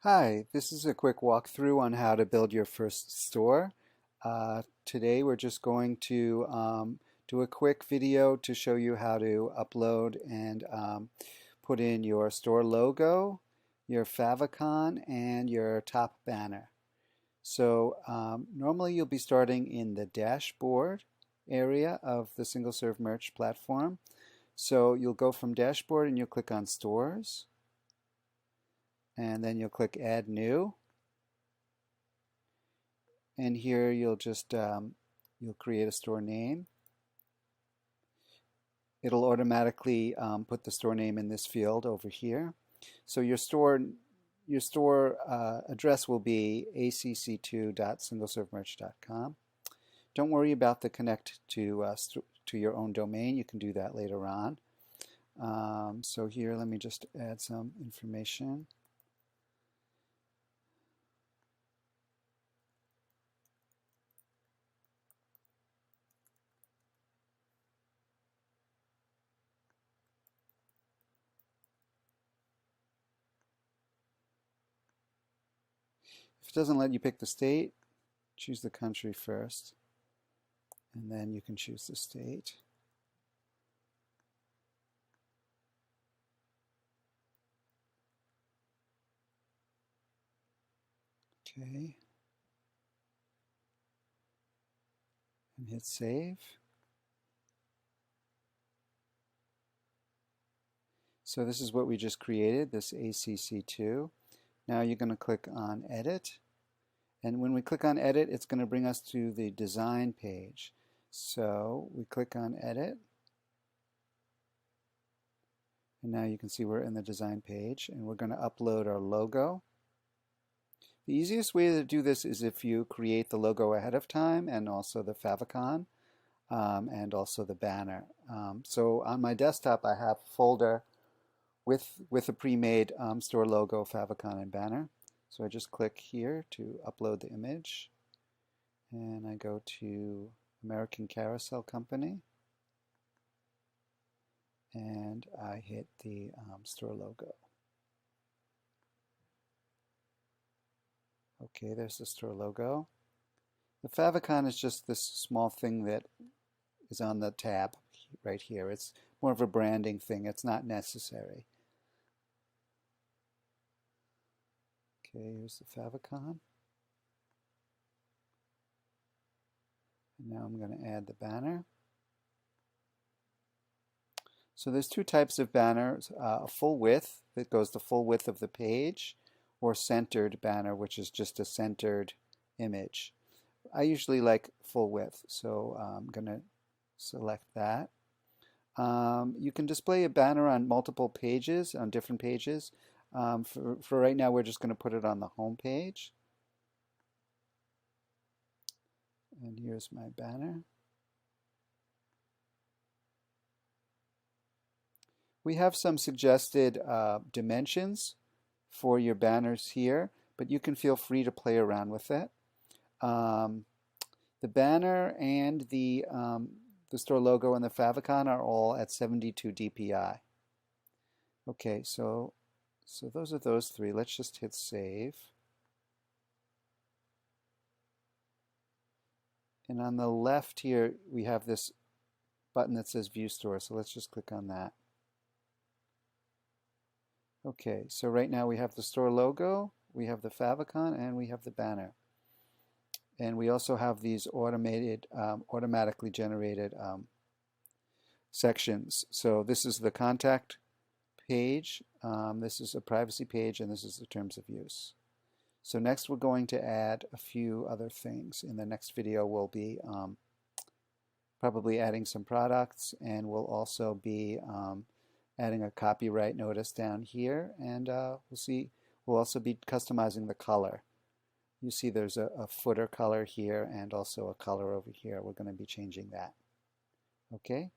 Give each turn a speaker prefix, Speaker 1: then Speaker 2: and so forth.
Speaker 1: Hi, this is a quick walkthrough on how to build your first store. Today we're just going to do a quick video to show you how to upload and put in your store logo, your favicon, and your top banner. So normally you'll be starting in the dashboard area of the single serve merch platform. So you'll go from dashboard and you'll click on stores, and then you'll click add new, and here you'll just you'll create a store name. It'll automatically put the store name in this field over here. So your store address will be acc2.singleservemerch.com. Don't worry about the connect to your own domain. You can do that later on. So here, let me just add some information. If it doesn't let you pick the state, choose the country first, and then you can choose the state. Okay. And hit save. So this is what we just created, this ACC2. Now you're going to click on edit. And when we click on edit, it's going to bring us to the design page. So we click on edit. And now you can see we're in the design page, and we're going to upload our logo. The easiest way to do this is if you create the logo ahead of time, and also the favicon, and also the banner. So on my desktop I have a folder with a pre-made store logo, favicon, and banner. So I just click here to upload the image, and I go to American Carousel Company, and I hit the store logo. Okay, there's the store logo. The favicon is just this small thing that is on the tab right here. It's more of a branding thing. It's not necessary. Okay, here's the favicon. And now I'm going to add the banner. So there's two types of banners, a full width that goes the full width of the page, or centered banner, which is just a centered image. I usually like full width, so I'm going to select that. You can display a banner on multiple pages, on different pages. For right now, we're just going to put it on the home page. And here's my banner. We have some suggested dimensions for your banners here, but you can feel free to play around with it. The banner and the store logo and the favicon are all at 72 dpi. Okay, so those are those three. Let's just hit save. And on the left here, we have this button that says View Store, so let's just click on that. Okay, so right now we have the store logo, we have the favicon, and we have the banner. And we also have these automatically generated sections. So this is the contact page, this is a privacy page, and this is the terms of use. So next we're going to add a few other things. In the next video we'll be probably adding some products, and we'll also be adding a copyright notice down here, and we'll also be customizing the color. You see there's a footer color here and also a color over here. We're going to be changing that. Okay?